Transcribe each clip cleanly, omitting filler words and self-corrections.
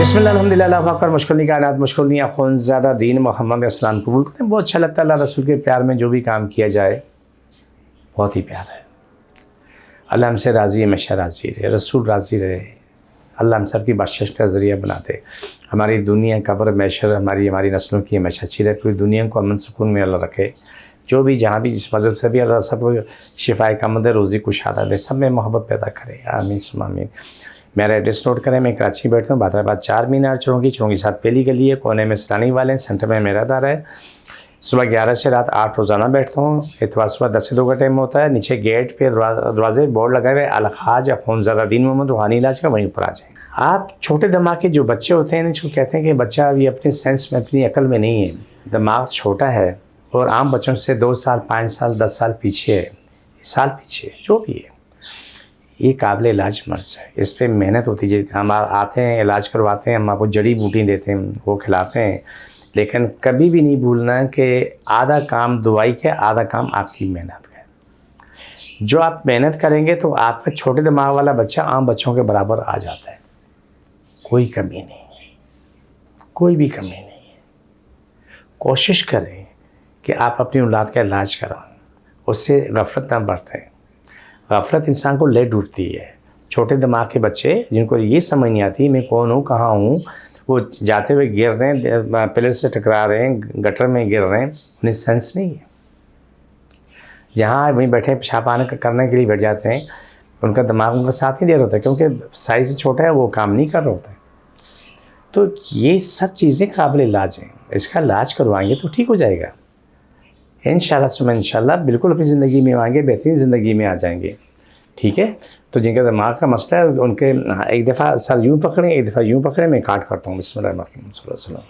بسم اللہ الحمدللہ اللہ اکبر مشکل نہیں کائنات مشکل نہیں اخون زیادہ دین محمد اسلام قبول کرتے ہیں. بہت اچھا لگتا ہے اللہ رسول کے پیار میں جو بھی کام کیا جائے بہت ہی پیار ہے. اللہ ہم سے راضی ہمیشہ راضی رہے, رسول راضی رہے, اللہ ہم سب کی بخشش کا ذریعہ بنا دے. ہماری دنیا قبر معاشر ہماری نسلوں کی ہمیشہ اچھی رہے. پوری دنیا کو امن سکون میں اللہ رکھے. جو بھی جہاں بھی جس مذہب سے بھی اللہ سب کو شفائے کامد روزی کشادہ دے, سب میں محبت پیدا کرے. آمین ثم آمین. میرا ایڈریس نوٹ کریں, میں کراچی بیٹھتا ہوں, بہادرآباد 4 مینار چرونگی 7 پہلی گلی ہے, کونے میں سرانی والے ہیں, سینٹر میں میرا دار ہے. صبح 11 سے رات 8 روزانہ بیٹھتا ہوں. اتوار صبح 10 سے 2 کا ٹائم ہوتا ہے. نیچے گیٹ پہ دروازے بورڈ لگائے ہوئے الحاج اخون زیادہ دین محمد روحانی علاج کا, وہیں اوپر آ جائیں. آپ چھوٹے دماغ کے جو بچے ہوتے ہیں جس کو کہتے ہیں کہ بچہ ابھی اپنے سینس میں اپنی عقل میں نہیں ہے, دماغ چھوٹا ہے اور عام بچوں سے 2 سال 5 سال 10 سال پیچھے ہے, سال پیچھے ہے, جو بھی ہے, یہ قابل علاج مرض ہے. اس پہ محنت ہوتی ہے. ہم آتے ہیں علاج کرواتے ہیں, ہم آپ کو جڑی بوٹی دیتے ہیں, وہ کھلاتے ہیں, لیکن کبھی بھی نہیں بھولنا کہ آدھا کام دوائی کا, آدھا کام آپ کی محنت کا. جو آپ محنت کریں گے تو آپ کا چھوٹے دماغ والا بچہ عام بچوں کے برابر آ جاتا ہے. کوئی کمی نہیں ہے, کوئی بھی کمی نہیں ہے. کوشش کریں کہ آپ اپنی اولاد کا علاج کرائیں, اس سے غفلت نہ برتیں. غفلت انسان کو لے ڈوبتی ہے. چھوٹے دماغ کے بچے جن کو یہ سمجھ نہیں آتی میں کون ہوں کہاں ہوں, وہ جاتے ہوئے گر رہے ہیں, پلر سے ٹکرا رہے ہیں, گٹر میں گر رہے ہیں, انہیں سینس نہیں ہے. جہاں وہیں بیٹھے پیشاب پانی کرنے کے لیے بیٹھ جاتے ہیں, ان کا دماغ ان کا ساتھ نہیں دے رہا ہوتا کیونکہ سائز چھوٹا ہے, وہ کام نہیں کر رہا ہوتا ہے. تو یہ سب چیزیں قابل علاج ہیں. اس کا علاج کروائیں گے تو ٹھیک ہو جائے گا انشاءاللہ ثم انشاءاللہ. بالکل اپنی زندگی میں آئیں گے, بہترین زندگی میں آ جائیں گے. ٹھیک ہے, تو جن کا دماغ کا مسئلہ ہے ان کے ایک دفعہ سر یوں پکڑیں, ایک دفعہ یوں پکڑیں, میں کاٹ کرتا ہوں. بسم اللہ الرحمن الرحیم صلی اللہ علیہ وسلم.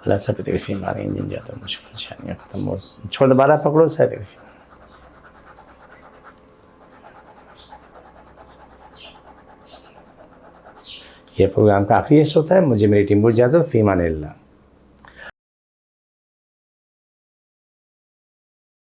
اللہ سب کی تکلیفیں ماریں, جن جاتا مشکل شانیاں ختم ہو, چھوڑ دوبارہ پکڑو ساری تکلیفیں. یہ پروگرام کا آخری حصہ ہوتا ہے. مجھے میری ٹیم کو اجازت, فی امان اللہ.